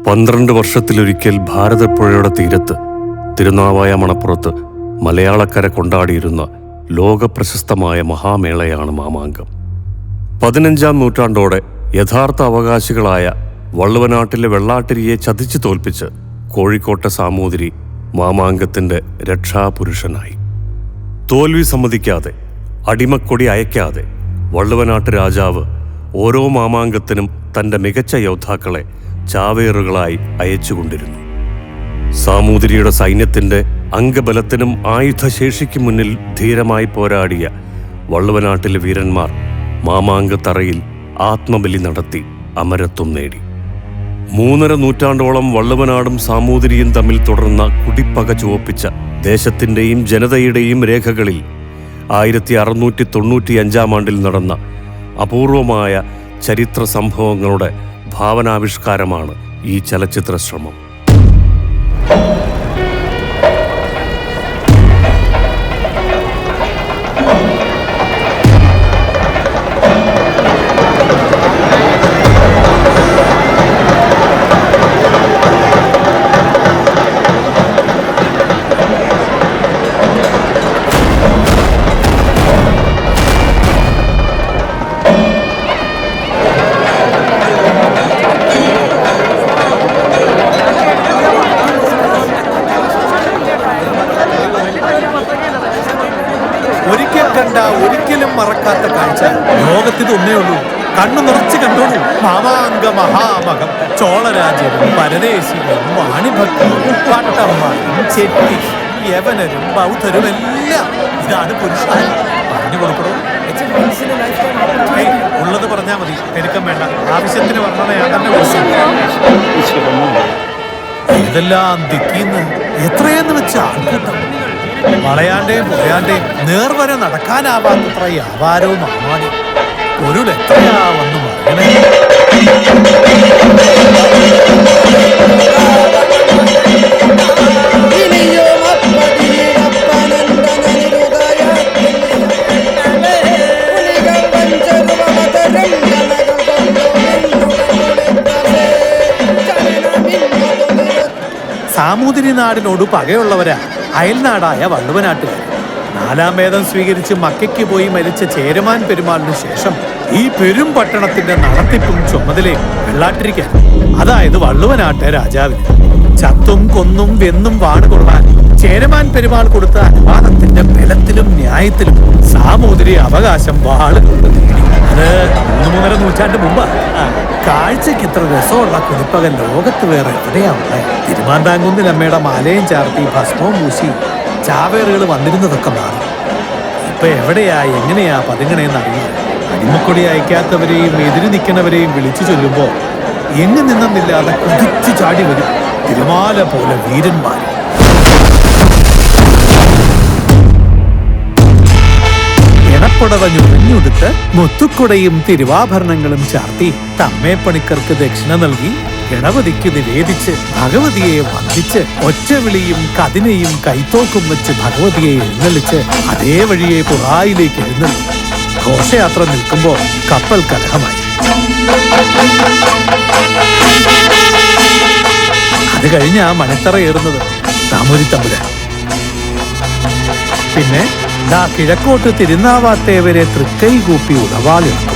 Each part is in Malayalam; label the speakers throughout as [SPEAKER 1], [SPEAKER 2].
[SPEAKER 1] 12 വർഷത്തിലൊരിക്കൽ ഭാരതപ്പുഴയുടെ തീരത്ത് തിരുനാവായ മണപ്പുറത്ത് മലയാളക്കര കൊണ്ടാടിയിരുന്ന ലോകപ്രശസ്തമായ മഹാമേളയാണ് മാമാങ്കം. 15-ാം നൂറ്റാണ്ടോടെ യഥാർത്ഥ അവകാശികളായ വള്ളുവനാട്ടിലെ വെള്ളാട്ടിരിയെ ചതിച്ചു തോൽപ്പിച്ച് കോഴിക്കോട്ടെ സാമൂതിരി മാമാങ്കത്തിൻ്റെ രക്ഷാപുരുഷനായി. തോൽവി സമ്മതിക്കാതെ, അടിമക്കൊടി അയക്കാതെ വള്ളുവനാട്ട് രാജാവ് ഓരോ മാമാങ്കത്തിനും തൻ്റെ മികച്ച യോദ്ധാക്കളെ ചാവേറുകളായി അയച്ചുകൊണ്ടിരുന്നു. സാമൂതിരിയുടെ സൈന്യത്തിൻ്റെ അംഗബലത്തിനും ആയുധശേഷിക്കും മുന്നിൽ ധീരമായി പോരാടിയ വള്ളുവനാട്ടിലെ വീരന്മാർ മാമാങ്കത്തറയിൽ ആത്മബലി നടത്തി അമരത്വം നേടി. 3.5 നൂറ്റാണ്ടോളം വള്ളുവനാടും സാമൂതിരിയും തമ്മിൽ തുടർന്ന കുടിപ്പക ചുവപ്പിച്ച ദേശത്തിൻ്റെയും ജനതയുടെയും രേഖകളിൽ 1695-ാം ആണ്ടിൽ നടന്ന അപൂർവമായ ചരിത്ര സംഭവങ്ങളുടെ ഭാവനാവിഷ്കാരമാണ് ഈ ചലച്ചിത്ര ശ്രമം.
[SPEAKER 2] ഒരിക്കലും മറക്കാത്ത കാഴ്ച ലോകത്തിത് ഒന്നേ ഉള്ളൂ. കണ്ണു നിറച്ച് കണ്ടോളൂ. മാമാങ്ക മഹാമകം. ചോളരാജ്യരും പരദേശികളും വാണിഭക്തരും പട്ടന്മാരും ചെട്ടി യവനരും ബൗദ്ധരും എല്ലാം ഇതാണ് പുരുഷൻ. പറഞ്ഞു കൊടുക്കണോ? ഉള്ളത് പറഞ്ഞാൽ മതി, പെരുക്കം വേണ്ട. ആവശ്യത്തിന് വർണ്ണനയാണെന്നെ ഇതെല്ലാം ദിക്കിന്ന് എത്രയെന്ന് വെച്ച ആൾക്കൂട്ടം. വളയാണ്ടേയും പോയാണ്ടേയും നേർവര നടക്കാനാവാത്തത്ര വ്യാപാരവും ആവാടി ഒരു എത്രയാ വന്നു മറയണേ. സാമൂതിരി നാടിനോട് പകയുള്ളവരാ അയൽനാടായ വള്ളുവനാട്ടുകാർ. 4-ാം വേദം സ്വീകരിച്ച് മക്കയ്ക്ക് പോയി മരിച്ച ചേരമാൻ പെരുമാളിന് ശേഷം ഈ പെരും പട്ടണത്തിന്റെ നടത്തിപ്പും ചുമതലയും വെള്ളാട്ടിരിക്കാൻ, അതായത് വള്ളുവനാട്ടെ രാജാവിന്. ചത്തും കൊന്നും വെന്നും വാണുകൊള്ളാൻ ചേരമാൻ പെരുമാൾ കൊടുത്ത അനുവാദത്തിന്റെ ബലത്തിലും ന്യായത്തിലും സാമൂതിരി അവകാശം വാളുകൊണ്ട് നേടി. അത് 3.5 നൂറ്റാണ്ട് മുമ്പ്. കാഴ്ചയ്ക്ക് ഇത്ര രസമുള്ള കുടിപ്പകൽ ലോകത്ത് വേറെ എവിടെയാവുള്ളേ? തിരുമാന്താംകുന്നിൽ അമ്മയുടെ മാലയും ചാർത്തി ഭസ്മവും പൂശി ചാവേറുകൾ വന്നിരുന്നതൊക്കെ മാറി. ഇപ്പൊ എവിടെയാ, എങ്ങനെയാ പതുങ്ങണേന്ന് അറിയില്ല. അടിമക്കൊടി അയക്കാത്തവരെയും എതിര് നിൽക്കുന്നവരെയും വിളിച്ചു ചൊല്ലുമ്പോ എങ്ങു നിന്നില്ലാതെ കുതിച്ചു ചാടി വരും തിരുമാല പോലെ വീരന്മാർ. ഇണപ്പുടവ ഞുറിഞ്ഞുടുത്ത് മുത്തുക്കുടയും തിരുവാഭരണങ്ങളും ചാർത്തി തമ്മേപ്പണിക്കർക്ക് ദക്ഷിണ നൽകി ഗണപതിക്ക് നിവേദിച്ച് ഭഗവതിയെ വന്ദിച്ച് ഒറ്റവിളിയും കതിനയും കൈത്തോക്കും വെച്ച് ഭഗവതിയെ എഴുന്നള്ളിച്ച് അതേ വഴിയെ പുറായിലേക്ക് എഴുന്നള്ളി. ഘോഷയാത്ര നിൽക്കുമ്പോൾ കപ്പൽ കലഹമായി. അത് കഴിഞ്ഞാ മണിത്തറ ഏറുന്നത് താമൂരിത്തമ്പുരാൻ. പിന്നെ കിഴക്കോട്ട് തിരുനാവാത്തേവരെ തൃക്കൈ കൂപ്പി ഉടവാളിറക്കും.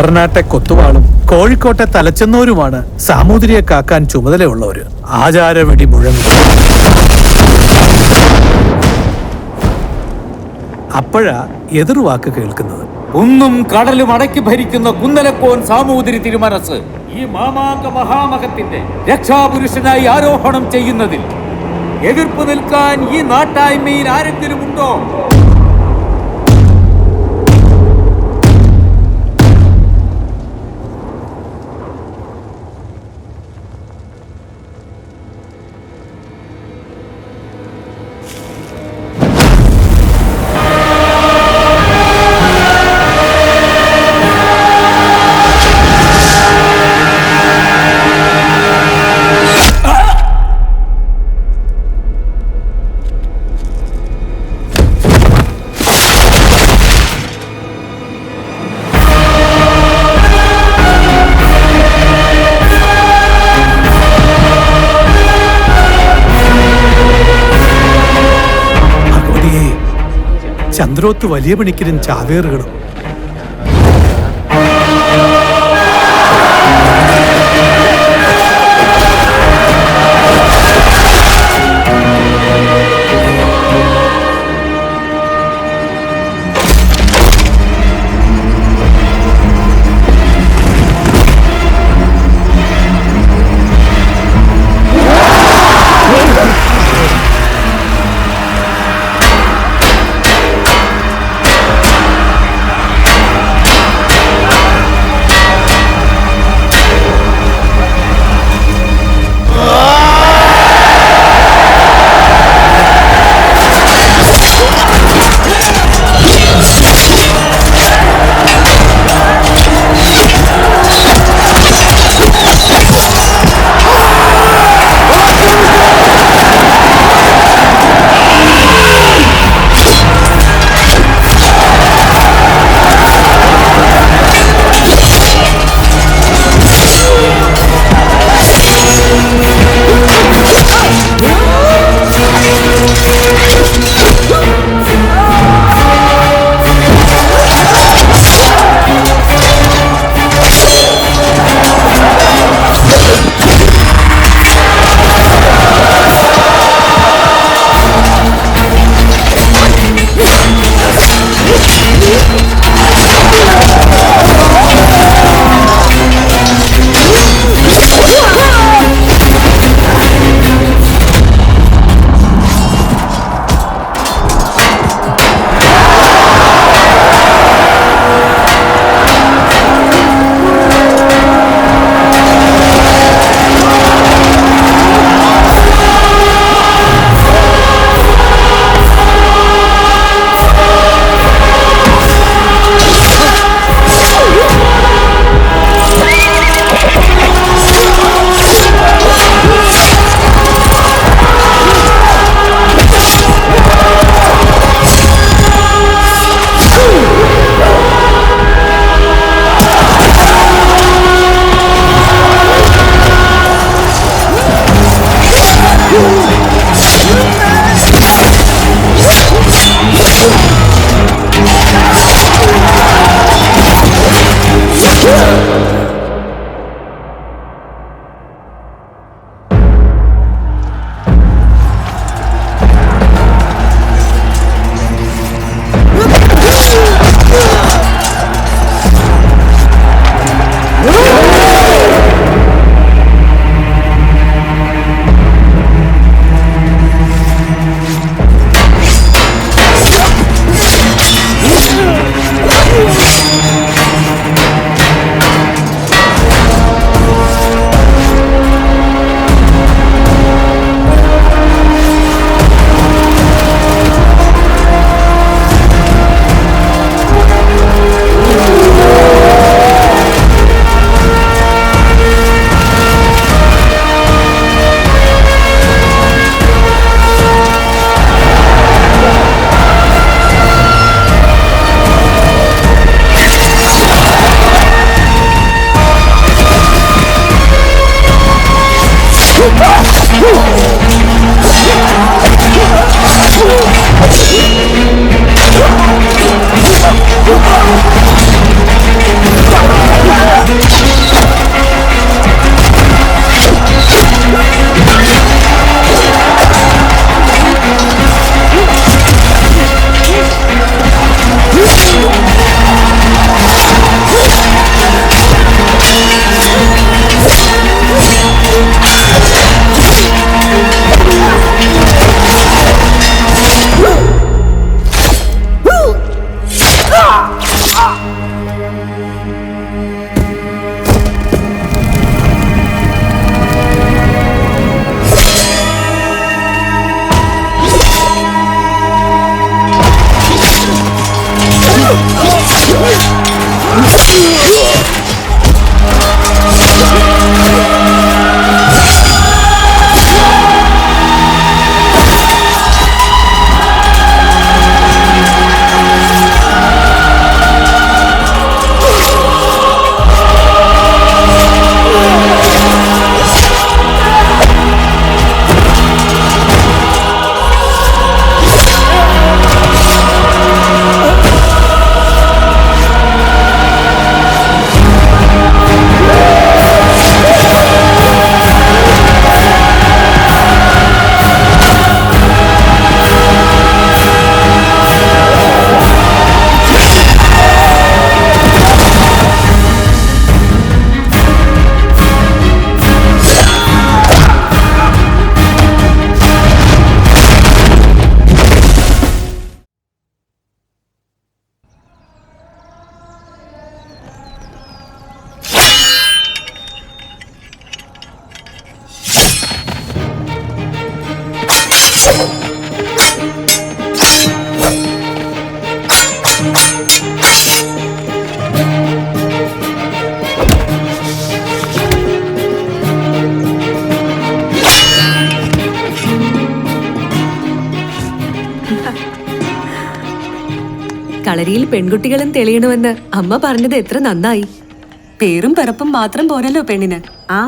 [SPEAKER 2] ഏറനാട്ടെ കൊത്തുവാളും കോഴിക്കോട്ടെ തലച്ചെന്നൂരുമാണ് സാമൂതിരിയെ കാക്കാൻ ചുമതലയുള്ളവര്. ആചാരവെടി മുഴങ്ങും. അപ്പോഴാ എതിർവാക്ക് കേൾക്കുന്നത്.
[SPEAKER 3] കുന്നും കടലും അടക്കി ഭരിക്കുന്ന കുന്നലക്കോൻ സാമൂതിരി തിരുമനസ് ഈ മാമാങ്ക മഹാമകത്തിന്റെ രക്ഷാപുരുഷനായി ആരോഹണം ചെയ്യുന്നതിൽ എതിർപ്പ് നിൽക്കാൻ ഈ നാട്ടായ്മയിൽ ആരെങ്കിലും ഉണ്ടോ?
[SPEAKER 2] ചന്ദ്രോത്ത് വലിയ പണിക്കരും ചാവേറുകളും.
[SPEAKER 4] കളരിയിൽ പെൺകുട്ടികളും തെളിയണമെന്ന് അമ്മ പറഞ്ഞത് എത്ര നന്നായി. പേരും പിറപ്പും മാത്രം പോരല്ലോ പെണ്ണിന്. ആ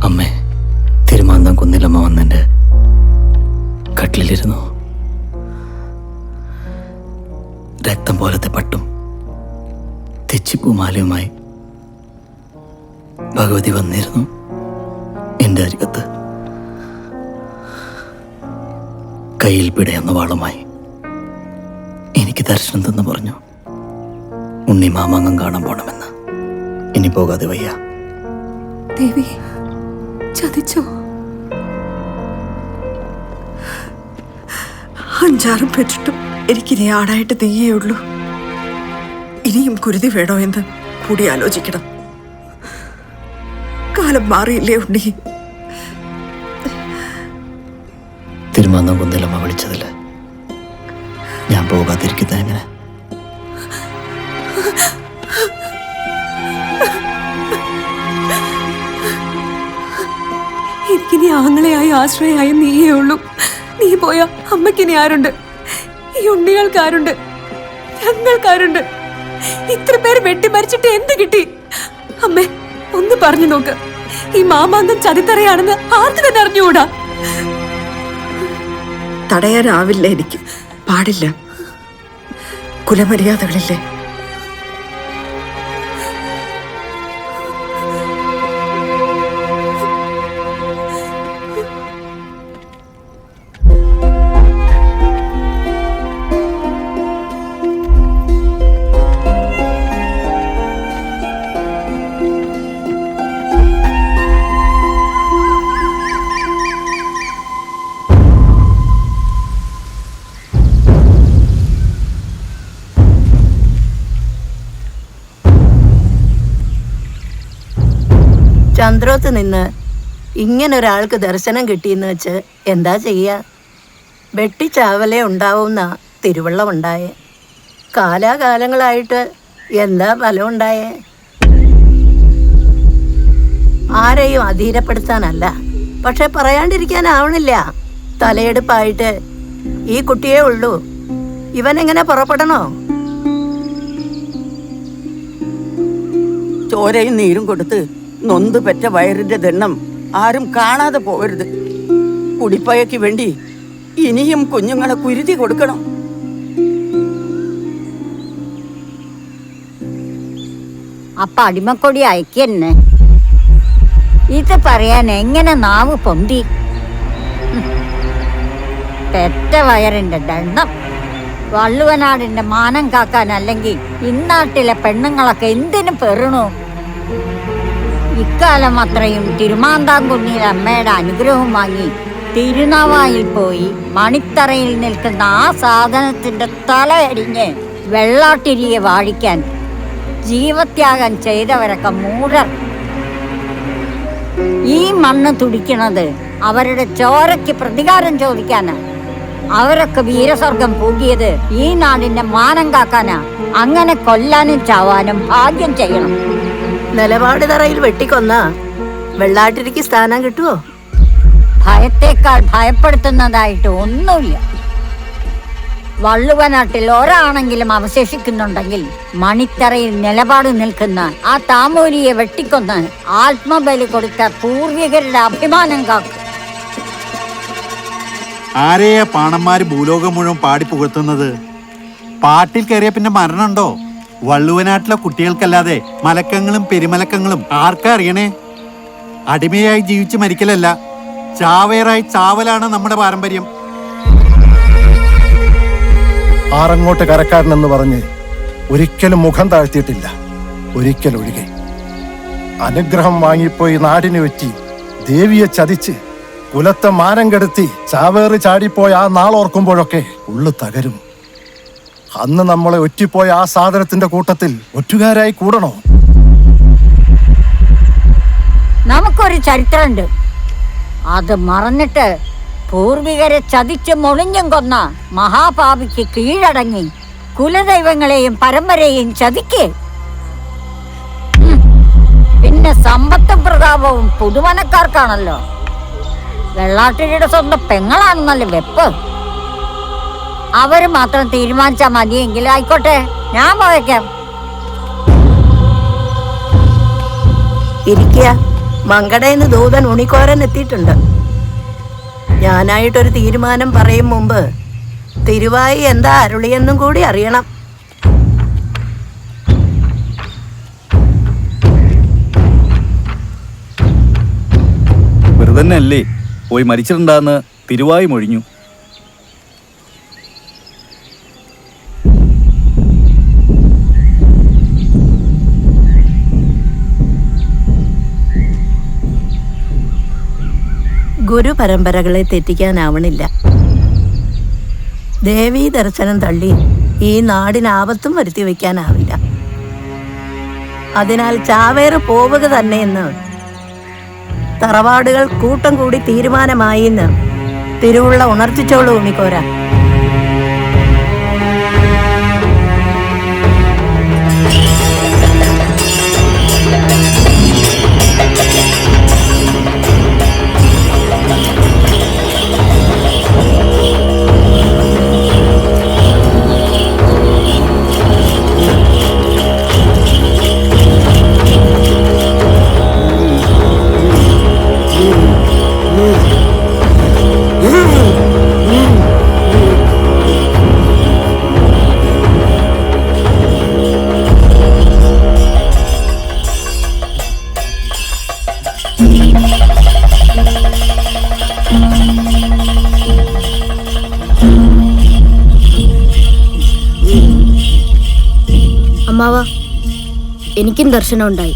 [SPEAKER 5] അമ്മേ, തിരുമാന്താം കുന്നിലമ്മ വന്നെൻ്റെ കട്ടിലിരുന്നു. രക്തം പോലത്തെ പട്ടും തെച്ചിപ്പൂമാലയുമായി ഭഗവതി വന്നിരുന്നു എൻ്റെ അരികത്ത്. കയ്യിൽ പിടയുന്ന വാളുമായി എനിക്ക് ദർശനം തന്നു പറഞ്ഞു, ഉണ്ണി മാമാങ്കം കാണാൻ പോണമെന്ന്. ഇനി പോകാതെ വയ്യ.
[SPEAKER 4] ദേവി ചതിച്ചോ?
[SPEAKER 6] 5-6 പെറ്റിട്ടും എനിക്കിനി ആടായിട്ട് നീയേ ഉള്ളൂ. ഇനിയും കുരുതി വേണോ എന്ന് കൂടി ആലോചിക്കണം. കാലം മാറിയില്ലേ ഉണ്ണി?
[SPEAKER 5] തിരുമാന്താം കുന്നിലമ്മ വിളിച്ചതില്ല, ഞാൻ പോകാതിരിക്കുന്നത് എങ്ങനെ?
[SPEAKER 4] എനിക്കിനി ആങ്ങളെയായി ആശ്രയായി നീയേ ഉള്ളൂ. നീ പോയാ അമ്മയ്ക്കിനി ആരുണ്ട്? ഈ ഉണ്ണികൾക്കാരുണ്ട്? ഞങ്ങൾക്കാരുണ്ട്? ഇത്ര പേര് വെട്ടിമരിച്ചിട്ട് എന്ത് കിട്ടി? അമ്മേ, ഒന്ന് പറഞ്ഞു നോക്ക്. ഈ മാമാങ്കം ചതിത്തറയാണെന്ന് ആർക്ക് തന്നെ അറിഞ്ഞുകൂടാ?
[SPEAKER 6] തടയാനാവില്ല, എനിക്ക് പാടില്ല. കുലമര്യാദകളില്ലേ?
[SPEAKER 7] ചന്ദ്രോത്ത് നിന്ന് ഇങ്ങനൊരാൾക്ക് ദർശനം കിട്ടിയെന്ന് വെച്ച് എന്താ ചെയ്യുക? വെട്ടിച്ചാവലേ ഉണ്ടാവുന്ന തിരുവള്ളം ഉണ്ടായേ. കാലാകാലങ്ങളായിട്ട് എന്താ ഫലം ഉണ്ടായേ? ആരെയും അധീരപ്പെടുത്താനല്ല, പക്ഷെ പറയാണ്ടിരിക്കാനാവണില്ല. തലയെടുപ്പായിട്ട് ഈ കുട്ടിയേ ഉള്ളൂ. ഇവനെങ്ങനെ പുറപ്പെടണോ?
[SPEAKER 8] ചോരയും നീരും കൊടുത്ത് നൊന്ത് പെറ്റ വയറിന്റെ ദണ്ണം ആരും കാണാതെ പോകരുത്. കുടിപ്പയക്ക് വേണ്ടി ഇനിയും കുഞ്ഞുങ്ങളെ കുരുതി കൊടുക്കണം.
[SPEAKER 9] അപ്പ അടിമക്കൊടി അയക്കന്നെ. ഇത് പറയാൻ എങ്ങനെ നാവ് പൊന്തി? പെറ്റ വയറിന്റെ ദണ്ണം വള്ളുവനാടിന്റെ മാനം കാക്കാൻ, അല്ലെങ്കിൽ ഇന്നാട്ടിലെ പെണ്ണുങ്ങളൊക്കെ എന്തിനു പെറണു? ഇക്കാലം അത്രയും തിരുമാന്താംകുന്നിയിൽ അമ്മയുടെ അനുഗ്രഹം വാങ്ങി തിരുനാവായിൽ പോയി മണിത്തറയിൽ നിൽക്കുന്ന ആ സാധനത്തിന്റെ തലയടിഞ്ഞ് വെള്ളാട്ടിരിയെ വാഴിക്കാൻ ജീവത്യാഗം ചെയ്തവരൊക്കെ മൂഢർ. ഈ മണ്ണ് തുടിക്കണത് അവരുടെ ചോരയ്ക്ക് പ്രതികാരം ചോദിക്കാനാ. അവരൊക്കെ വീരസ്വർഗം പൂകിയത് ഈ നാടിന്റെ മാനം കാക്കാനാ. അങ്ങനെ കൊല്ലാനും ചാവാനും ഭാഗ്യം ചെയ്യണം.
[SPEAKER 7] നിലപാട് തറയിൽ വെട്ടിക്കൊന്ന വെള്ളാട്ടിരിക്ക് സ്ഥാനം കിട്ടുവോ?
[SPEAKER 9] ഭയത്തേക്കാൾ ഭയപ്പെടുത്തുന്നതായിട്ട് ഒന്നുമില്ല. വള്ളുവനാട്ടിൽ ഒരാണെങ്കിലും അവശേഷിക്കുന്നുണ്ടെങ്കിൽ മണിത്തറയിൽ നിലപാട് നിൽക്കുന്ന ആ താമൂരിയെ വെട്ടിക്കൊന്ന് ആത്മബലി കൊടുത്ത പൂർവികരുടെ അഭിമാനം കാക്കും.
[SPEAKER 10] ആരെയാ പാണന്മാര് ഭൂലോകം മുഴുവൻ പാടി പുകഴ്ത്തുന്നത്? പാട്ടിൽ കയറിയ പിന്നെ മരണമുണ്ടോ? വള്ളുവനാട്ടിലെ കുട്ടികൾക്കല്ലാതെ മലക്കങ്ങളും പെരുമലക്കങ്ങളും ആർക്കാ അറിയണേ? അടിമയായി ജീവിച്ച് മരിക്കലല്ല, ചാവേറായി ചാവലാണ് നമ്മുടെ പാരമ്പര്യം.
[SPEAKER 11] ആറങ്ങോട്ട് കരക്കാരനെന്ന് പറഞ്ഞ് ഒരിക്കലും മുഖം താഴ്ത്തിയിട്ടില്ല, ഒരിക്കലൊഴികെ. അനുഗ്രഹം വാങ്ങിപ്പോയി നാടിനെ ഒറ്റി ദേവിയെ ചതിച്ച് കുലത്തെ മാനം കെടുത്തി ചാവേറി ചാടിപ്പോയ ആ നാളോർക്കുമ്പോഴൊക്കെ ഉള്ളു തകരും. അന്ന് നമ്മളെ ഒറ്റിപ്പോയ ആ സാധനത്തിന്റെ കൂട്ടത്തിൽ ഒറ്റുകാരായി കൂടണോ?
[SPEAKER 9] നമുക്കൊരു ചരിത്രമുണ്ട്. അത് മറന്നിട്ട് പൂർവികരെ ചതിച്ച് മൊളിഞ്ഞും കൊന്ന മഹാപാപിക്ക് കീഴടങ്ങി കുലദൈവങ്ങളെയും പരമ്പരയെയും ചതിക്ക്. പിന്നെ സമ്പത്തും പ്രതാപവും പുതുമനക്കാർക്കാണല്ലോ. വെള്ളാട്ടിരിയുടെ സ്വന്തം പെങ്ങളാണെന്നല്ലേ വെപ്പ്. അവര് മാത്രം തീരുമാനിച്ചാ മതിയെങ്കിൽ ആയിക്കോട്ടെ, ഞാൻ പോയേക്കാം.
[SPEAKER 7] ഇരിക്കുക. മങ്കടേന്ന് ദൂതൻ ഉണിക്കോരൻ എത്തിയിട്ടുണ്ട്. ഞാനായിട്ടൊരു തീരുമാനം പറയും മുമ്പ് തിരുവായി എന്താ അരുളിയെന്നും കൂടി അറിയണം.
[SPEAKER 12] വെറുതെ അല്ലേ പോയി മരിച്ചിട്ടുണ്ടാന്ന് തിരുവായി മൊഴിഞ്ഞു.
[SPEAKER 7] ഗുരുപരമ്പരകളെ തെറ്റിക്കാനാവണില്ല. ദേവീ ദർശനം തള്ളി ഈ നാടിന് ആപത്തും വരുത്തി വയ്ക്കാനാവില്ല. അതിനാൽ ചാവേറ് പോവുക തന്നെയെന്ന് തറവാടുകൾ കൂട്ടം കൂടി തീരുമാനമായി എന്ന് തിരുവുള്ള ഉണർത്തിച്ചോളൂ ഉണിക്കോര.
[SPEAKER 13] അമ്മാവ, എനിക്കും ദർശനം ഉണ്ടായി.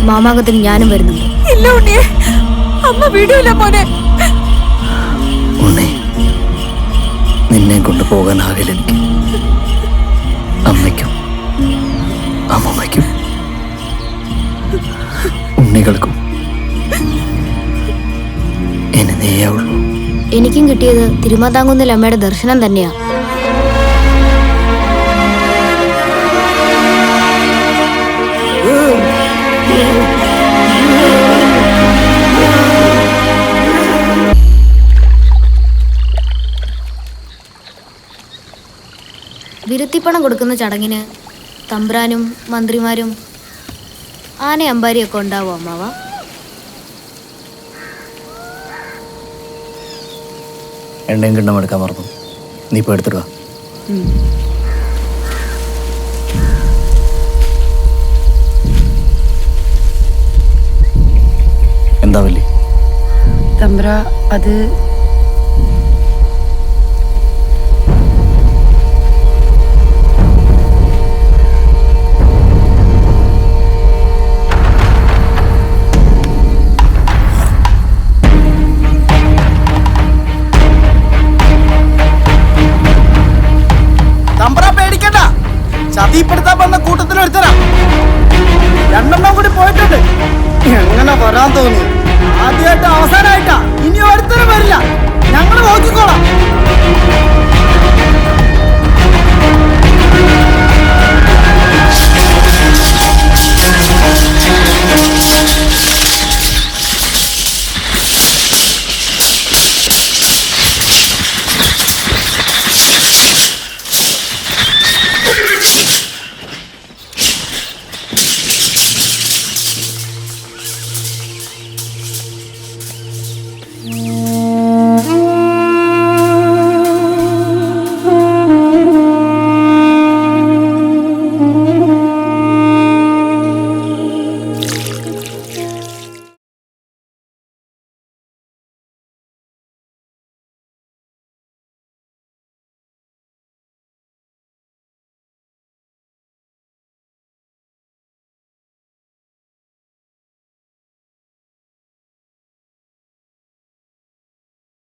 [SPEAKER 13] മാമാങ്കത്തിന് ഞാനും വരുന്നുണ്ട്.
[SPEAKER 4] ഇല്ല ഉണ്ണിയെ, അമ്മ വിടൂല മോനെ.
[SPEAKER 5] ഉണ്ണി, നിന്നെ കൊണ്ടുപോകാനാകില്ല എനിക്ക്. അമ്മയ്ക്കും അമ്മമ്മയ്ക്കും ഉണ്ണികൾക്കും എന്നെ നീയേ ഉള്ളൂ.
[SPEAKER 13] എനിക്കും കിട്ടിയത് തിരുമാതാംകുന്നിൽ അമ്മയുടെ ദർശനം തന്നെയാ. വിരുത്തിപ്പണം കൊടുക്കുന്ന ചടങ്ങിന് തമ്പ്രാനും മന്ത്രിമാരും ആന അമ്പാരിയൊക്കെ ഉണ്ടാവും അമ്മാവ.
[SPEAKER 5] എണ്ണയും കിണ്ണം എടുക്കാൻ മറന്നു. നീ ഇപ്പോൾ എടുത്തിടുക. എന്താ വല്ലി?
[SPEAKER 14] തമ്പ്ര, അത്
[SPEAKER 15] ചതിപ്പെടുത്താൻ വന്ന കൂട്ടത്തിൽ ഒരുത്തരാ. 2 കൂടി പോയിട്ടുണ്ട്. എങ്ങനെ വരാൻ തോന്നി? ആദ്യമായിട്ട് അവസാനമായിട്ടാ. ഇനി ഒരുത്തരം